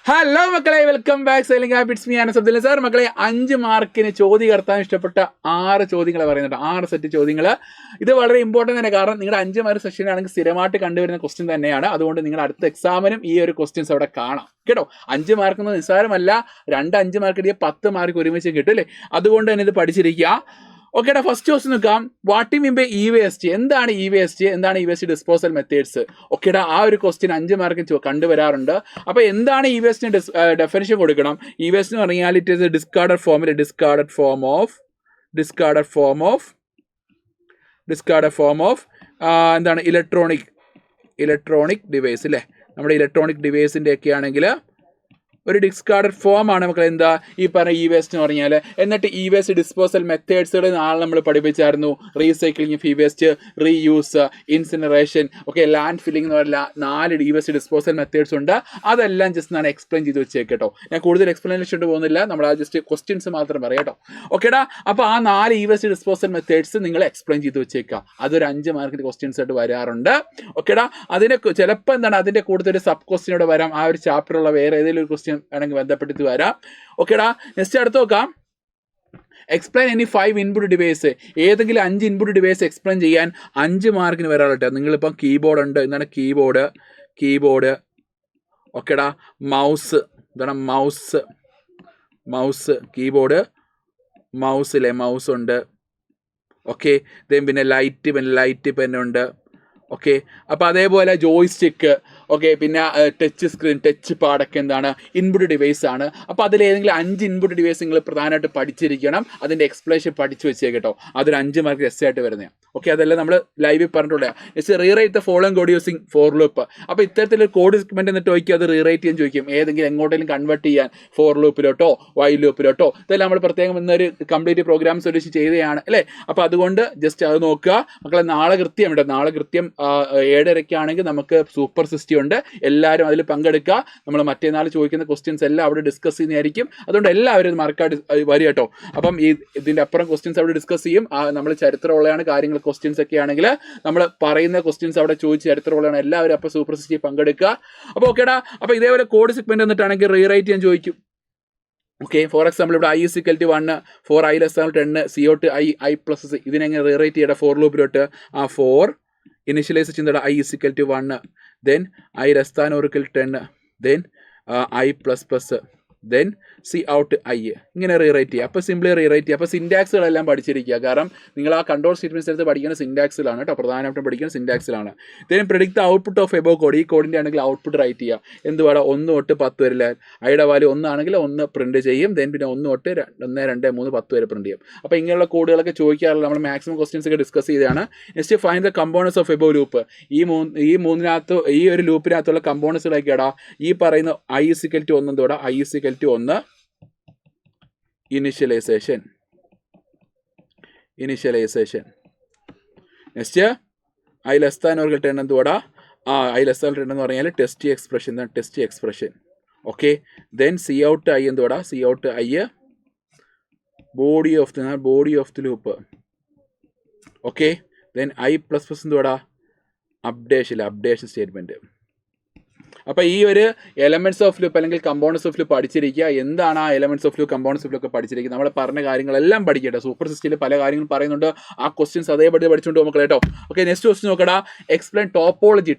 Hello മക്കളെ, welcome back sailing habits. ഞാൻ Abdul sir. മക്കളെ, 5 മാർക്കിന് ചോദ്യകർത്താൻ ഇഷ്ടപ്പെട്ട 6 ചോദ്യങ്ങൾ പറയുന്നുണ്ട്. 6 സെറ്റ് ചോദ്യങ്ങൾ. ഇത് വളരെ ഇമ്പോർട്ടൻ്റ് തന്നെ, കാരണം നിങ്ങളുടെ 5 മാർക്ക് സെഷൻ ആണെങ്കിൽ സ്ഥിരമായിട്ട് കണ്ടുവരുന്ന ക്വസ്റ്റ്യൻ തന്നെയാണ്. അതുകൊണ്ട് നിങ്ങളുടെ അടുത്ത എക്സാമിനും ഈ ഒരു ക്വസ്റ്റ്യൻസ് അവിടെ കാണാം കേട്ടോ. 5 മാർക്ക് എന്ന് നിസ്സാരമല്ല. 5 മാർക്ക് കിട്ടിയ 10 മാർക്ക് ഒരുമിച്ച് കിട്ടും അല്ലേ. അതുകൊണ്ട് തന്നെ ഇത് പഠിച്ചിരിക്കുക. ഓക്കേടാ, ഫസ്റ്റ് ക്വസ്റ്റ്യൻ നോക്കാം. What you mean by e waste? എന്താണ് ഇ വേസ്റ്റ്? എന്താണ് ഇ വേസ്റ്റ് ഡിസ്പോസൽ മെത്തേഡ്സ്? ഓക്കേടാ, ആ ഒരു ക്വസ്റ്റ്യൻ 5 മാർക്ക് കണ്ടുവരാറുണ്ട്. അപ്പോൾ എന്താണ് ഇ വേസ്റ്റിന് ഡെഫിനിഷൻ കൊടുക്കണം. ഇ വേസ്റ്റ് എന്ന് പറഞ്ഞാൽ it is a discarded form of എന്താണ് ഇലക്ട്രോണിക് ഡിവൈസ് അല്ലേ. നമ്മുടെ ഇലക്ട്രോണിക് ഡിവൈസിൻ്റെ ഒക്കെ ആണെങ്കിൽ ഒരു ഡിസ്കാർഡഡ് ഫോം ആണ് നമുക്ക് എന്താ ഈ പറഞ്ഞ ഇ വേസ്റ്റ് എന്ന് പറഞ്ഞാൽ. എന്നിട്ട് ഇ വേസ്റ്റ് ഡിസ്പോസൽ മെത്തേഡ്സുകൾ നാളെ നമ്മൾ പഠിപ്പിച്ചായിരുന്നു. Recycling of e waste, reuse, incineration, okay, land filling എന്ന് പറഞ്ഞാൽ 4 ഇ വേസ്റ്റ് ഡിസ്പോസൽ മെത്തേഡ്സ് ഉണ്ട്. അതെല്ലാം ജസ്റ്റ് ഞാൻ എക്സ്പ്ലെയിൻ ചെയ്ത് വെച്ചേക്ക് കേട്ടോ. ഞാൻ കൂടുതൽ എക്സ്പ്ലെയിനേഷൻ പോകുന്നില്ല, നമ്മൾ ആ ജസ്റ്റ് ക്വസ്റ്റ്യൻസ് മാത്രം പറയാം കേട്ടോ. ഓക്കേടാ, അപ്പോൾ ആ 4 ഇ വേസ്റ്റ് ഡിസ്പോസൽ മെത്തേഡ്സ് നിങ്ങൾ എക്സ്പ്ലെയിൻ ചെയ്ത് വെച്ചേക്കുക. അതൊരു 5 മാർക്കിൻ്റെ ക്വസ്റ്റ്യൻസ് ആയിട്ട് വരാറുണ്ട്. ഓക്കേടാ, അതിന് ചിലപ്പോൾ എന്താണ് അതിൻ്റെ കൂടുതൽ ഒരു സബ് ക്വസ്റ്റ്യനോട് വരാം. ആ ഒരു ചാപ്റ്ററുള്ള വേറെ ഏതെങ്കിലും ഒരു ക്വസ്റ്റ്യൻ ആണെങ്കിൽ ബന്ധപ്പെട്ടിട്ട് വരാം. ഓക്കേടാ, നെക്സ്റ്റ് അടുത്ത് നോക്കാം. Explain any 5 input device. ഏതെങ്കിലും 5 ഇൻപുട്ട് ഡിവൈസ് എക്സ്പ്ലെയിൻ ചെയ്യാൻ 5 മാർക്കിന് വരാറുണ്ട്. നിങ്ങളിപ്പം കീബോർഡ് ഉണ്ട്, എന്താണ് കീബോർഡ്. ഓക്കേടാ, മൗസ്, എന്താണ് മൗസ് കീബോർഡ്, മൗസിലെ മൗസ് ഉണ്ട്. ഓക്കെ, പിന്നെ ലൈറ്റ് പെന്നുണ്ട്. ഓക്കെ, അപ്പോൾ അതേപോലെ ജോയ്സ്റ്റിക്ക്, ഓക്കെ, പിന്നെ ടച്ച് സ്ക്രീൻ, ടച്ച് പാഡൊക്കെ എന്താണ് ഇൻപുട്ട് ഡിവൈസ് ആണ്. അപ്പോൾ അതിലേതെങ്കിലും 5 ഇൻപുട്ട് ഡിവൈസ് നിങ്ങൾ പ്രധാനമായിട്ട് പഠിച്ചിരിക്കണം. അതിൻ്റെ എക്സ്പ്ലേഷൻ പഠിച്ചു വെച്ചേ കേട്ടോ. അതൊരു 5 മാർക്ക് എസ് ആയിട്ട് വരുന്നതാണ്. ഓക്കെ, അതെല്ലാം നമ്മൾ ലൈവിൽ പറഞ്ഞിട്ടുള്ള rewrite the following code using for loop. അപ്പോൾ ഇത്തരത്തിലൊരു കോഡ് സെഗ്മെന്റ് എന്നിട്ട് ചോദിക്കും, അത് റീറൈറ്റ് ചെയ്യാൻ ചോദിക്കും. ഏതെങ്കിലും എങ്ങോട്ടെങ്കിലും കൺവേർട്ട് ചെയ്യാൻ ഫോർ ലൂപ്പിലോട്ടോ വൈൽ ലൂപ്പിലോട്ടോ, ഇതെല്ലാം നമ്മൾ പ്രത്യേകം ഇന്നൊരു കംപ്ലീറ്റ് പ്രോഗ്രാം സൊല്യൂഷൻ ചെയ്തതാണ് അല്ലേ. അപ്പോൾ അതുകൊണ്ട് ജസ്റ്റ് അത് നോക്കുക മക്കളെ. നാളെ കൃത്യം 7:30 നമുക്ക് സൂപ്പർ സിസ്റ്റം ഉണ്ട്. എല്ലാവരും അതിൽ പങ്കെടുക്കുക. നമ്മൾ മറ്റേനാൾ ചോദിക്കുന്ന ക്വസ്റ്റ്യൻസ് എല്ലാം അവിടെ ഡിസ്കസ് ചെയ്യുന്നതായിരിക്കും. അതുകൊണ്ട് എല്ലാവരും മാർക്കായിട്ട് വരിക കേട്ടോ. അപ്പം ഇതിൻ്റെ അപ്പുറം ക്വസ്റ്റ്യൻസ് അവിടെ ഡിസ്കസ് ചെയ്യും. നമ്മൾ ചരിത്രമുള്ളതാണ് കാര്യങ്ങൾ. ക്വസ്റ്റ്യൻസ് ഒക്കെ ആണെങ്കിൽ നമ്മൾ പറയുന്ന ക്വസ്റ്റ്യൻസ് അവിടെ ചോദിച്ച് ചരിത്രമുള്ളതാണ്. എല്ലാവരും അപ്പോൾ സൂപ്പർ സിസ്റ്റം പങ്കെടുക്കുക. അപ്പോൾ ഓക്കേടാ, അപ്പോൾ ഇതേപോലെ കോഡ് സെഗ്മെന്റ് എന്നിട്ടാണെങ്കിൽ റീറൈറ്റ് ചെയ്യാൻ ചോദിക്കും. ഓക്കെ, ഫോർ എക്സാമ്പിൾ ഇവിടെ i = 1, for i <10, CO2 i plus ഇതിനെങ്ങനെ റീറൈറ്റ് ചെയ്യണം ഫോർ ലൂപ്പിലോട്ട്. ആ 4 ഇനിഷ്യലൈസ് ചെയ്യുന്നത് i = 1, then i <10, then i++, then Cout i, ഇങ്ങനെ റീറൈറ്റ് ചെയ്യുക. അപ്പോൾ സിംപ്ലി റീറൈറ്റ് ചെയ്യുക. അപ്പോൾ സിൻറ്റാക്സുകളെല്ലാം പഠിച്ചിരിക്കുക. കാരണം നിങ്ങൾ ആ കൺട്രോൾ സ്റ്റേറ്റ്മെൻറ്റ്സ് എടുത്ത് പഠിക്കുന്ന സിൻറ്റാക്സിലാണ് കേട്ടോ. പ്രധാനമായിട്ടും പഠിക്കുന്ന സിൻറ്റാക്സിലാണ്. then predict the output of above code. ഈ കോഡിൻ്റെ ആണെങ്കിൽ ഔട്ട്പുട്ട് റൈറ്റ് ചെയ്യുക. എന്തുവാടാ 1 തൊട്ട് 10 വരെ ഐയുടെ വാല്യൂ 1 ആണെങ്കിൽ 1 പ്രിൻറ്റ് ചെയ്യും. then പിന്നെ 1 തൊട്ട് 1, 2, 3, 10 വരെ പ്രിൻറ്റ് ചെയ്യും. അപ്പോൾ ഇങ്ങനെയുള്ള കോഡുകളൊക്കെ ചോദിക്കാറുള്ള നമ്മൾ മാക്സിമം ക്വസ്റ്റ്യൻസ് ഒക്കെ ഡിസ്കസ് ചെയ്തതാണ്. Next find the components of above loop. ഈ ഒരു ലൂപ്പിനകത്തുള്ള കമ്പോണൻസുകളൊക്കെയാടാ ഈ പറയുന്ന i = 1 എന്തോടാ i = 1 ഇനിഷ്യലൈസേഷൻ. നെക്സ്റ്റ് i <10 എന്തുവാടാ i <10 എന്ന് പറഞ്ഞാൽ test expression. Okay, then Cout i എന്തുവാടാ Cout i body of the loop. Okay, then i++ എന്തുവാടാ അപ്ഡേഷൻ സ്റ്റേറ്റ്മെന്റ്. അപ്പോൾ ഈ ഒരു എലമെന്റ്സ് ഓഫ് ലൂപ്പ് അല്ലെങ്കിൽ കമ്പോണൻസ് ഓഫ് ലൂപ്പ് പഠിച്ചിരിക്കുക. എന്താണ് ആ elements of loop, components of loop ഒക്കെ പഠിച്ചിരിക്കുക. നമ്മൾ പറഞ്ഞ കാര്യങ്ങളെല്ലാം പഠിക്കട്ടെ. സൂപ്പർ സിസ്റ്റത്തിൽ പല കാര്യങ്ങളും പറയുന്നുണ്ട്. ആ ക്വസ്റ്റ്യൻസ് അതേപടി പഠിച്ചുകൊണ്ട് നമുക്ക് കേട്ടോ. ഓക്കെ, നെക്സ്റ്റ് ക്വസ്റ്റ്യൻ നോക്കടാ. Explain topology.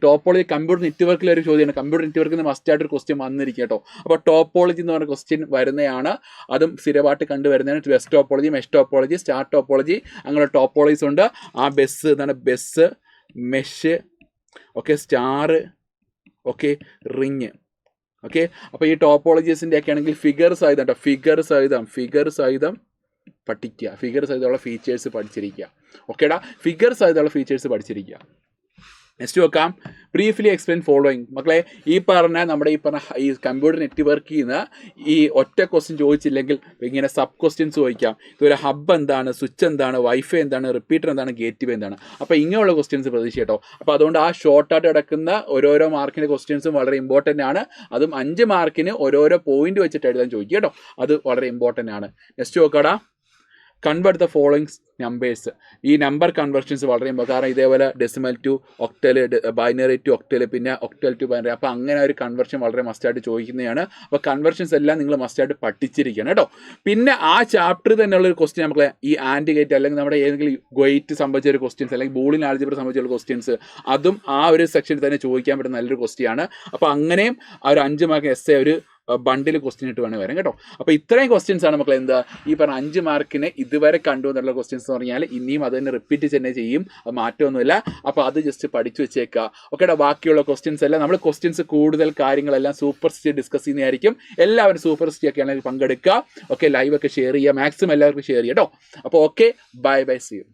കമ്പ്യൂട്ടർ നെറ്റ്വർക്കിലെ ഒരു ചോദ്യമാണ്. കമ്പ്യൂട്ടർ നെറ്റ്വർക്കിൽ നിന്ന് മസ്റ്റ് ആയിട്ടൊരു ക്വസ്റ്റ്യൻ വന്നിരിക്കുക കേട്ടോ. അപ്പോൾ ടോപ്പോളജി എന്ന് പറഞ്ഞ ക്വസ്റ്റ്യൻ വരുന്നതാണ്. അതും സ്ഥിരമായിട്ട് കണ്ടുവരുന്നതാണ്. Best topology, mesh topology, star topology, അങ്ങനെ ടോപ്പോളജീസ് ഉണ്ട്. ആ bus mesh, okay, star, okay, ring. Okay, അപ്പോൾ ഈ ടോപ്പോളജീസിൻ്റെ ഒക്കെ ആണെങ്കിൽ ഫിഗർ സഹിതം പഠിക്കുക. ഫിഗർ സഹിതമുള്ള ഫീച്ചേഴ്സ് പഠിച്ചിരിക്കുക. ഓക്കേടാ, ഫിഗർ സഹിതമുള്ള ഫീച്ചേഴ്സ് പഠിച്ചിരിക്കുക. നെക്സ്റ്റ് നോക്കാം. Briefly explain following. മക്കളെ, ഈ കമ്പ്യൂട്ടർ നെറ്റ്വർക്കിൽ നിന്ന് ഈ ഒറ്റ ക്വസ്റ്റ്യൻ ചോദിച്ചില്ലെങ്കിൽ ഇങ്ങനെ സബ് ക്വസ്റ്റ്യൻസ് ചോദിക്കാം. ഇതുപോലെ ഹബ് എന്താണ്, സ്വിച്ച് എന്താണ്, വൈഫൈ എന്താണ്, റിപ്പീറ്റർ എന്താണ്, ഗേറ്റ്വേ എന്താണ്. അപ്പോൾ ഇങ്ങനെയുള്ള ക്വസ്റ്റ്യൻസ് പ്രതീക്ഷ കേട്ടോ. അപ്പോൾ അതുകൊണ്ട് ആ ഷോർട്ടായിട്ട് കിടക്കുന്ന ഓരോരോ മാർക്കിൻ്റെ ക്വസ്റ്റ്യൻസും വളരെ ഇമ്പോർട്ടൻ്റ് ആണ്. അതും 5 മാർക്കിന് ഓരോരോ പോയിന്റ് വെച്ചിട്ട് എഴുതാൻ ചോദിക്കുക കേട്ടോ. അത് വളരെ ഇമ്പോർട്ടൻ്റ് ആണ്. നെക്സ്റ്റ് നോക്കാടാ. Convert the following numbers. ഈ നമ്പർ കൺവേർഷൻസ് വളരെ ഇമ്പോർട്ടൻ്റ്. കാരണം ഇതേപോലെ decimal to octal, binary to octal, പിന്നെ ഒക്ടൽ ടു ബൈനറി. അപ്പോൾ അങ്ങനെ ഒരു കൺവേർഷൻ വളരെ മസ്റ്റായിട്ട് ചോദിക്കുന്നതാണ്. അപ്പോൾ കൺവേർഷൻസ് എല്ലാം നിങ്ങൾ മസ്റ്റായിട്ട് പഠിച്ചിരിക്കണം കേട്ടോ. പിന്നെ ആ ചാപ്റ്റർ തന്നെയുള്ള ഒരു ക്വസ്റ്റ്യൻ നമുക്ക് ഈ ആൻഡ് ഗേറ്റ് അല്ലെങ്കിൽ നമ്മുടെ ഏതെങ്കിലും ഗേറ്റ് സംബന്ധിച്ച ഒരു ക്വസ്റ്റ്യൻസ് അല്ലെങ്കിൽ ബൂളിയൻ ആൾജിബ്ര സംബന്ധിച്ചുള്ള ക്വസ്റ്റ്യൻസ്, അതും ആ ഒരു സെക്ഷനിൽ തന്നെ ചോദിക്കാൻ പറ്റുന്ന നല്ലൊരു ക്വസ്റ്റ്യൻ ആണ്. അപ്പോൾ അങ്ങനെയും ആ ഒരു 5 മാർക്ക് എസ്സേ ഒരു ബണ്ടിൽ ക്വസ്റ്റ്യൻ ഇട്ട് വേണം വരാം കേട്ടോ. അപ്പോൾ ഇത്രയും ക്വസ്റ്റ്യൻസ് ആണ് മക്കളെ എന്താ ഈ പറഞ്ഞ 5 മാർക്കിന് ഇതുവരെ കണ്ടുവന്നുള്ള ക്വസ്റ്റ്യൻസ് എന്ന് പറഞ്ഞാൽ ഇനിയും അത് തന്നെ റിപ്പീറ്റ് തന്നെ ചെയ്യും, അത് മാറ്റമൊന്നുമില്ല. അപ്പോൾ അത് ജസ്റ്റ് പഠിച്ചു വെച്ചേക്കുക. ഓക്കേടാ, ബാക്കിയുള്ള ക്വസ്റ്റ്യൻസ് എല്ലാം നമ്മൾ ക്വസ്റ്റ്യൻസ് കൂടുതൽ കാര്യങ്ങളെല്ലാം സൂപ്പർ സ്റ്റി ഡിസ്കസ് ചെയ്യുന്നതായിരിക്കും. എല്ലാവരും സൂപ്പർ സ്റ്റി ഒക്കെ ആണെങ്കിൽ പങ്കെടുക്കുക. ഓക്കെ, ലൈവ് ഒക്കെ ഷെയർ ചെയ്യുക, മാക്സിമം എല്ലാവർക്കും ഷെയർ ചെയ്യുക കേട്ടോ. അപ്പോൾ okay, bye bye, see U.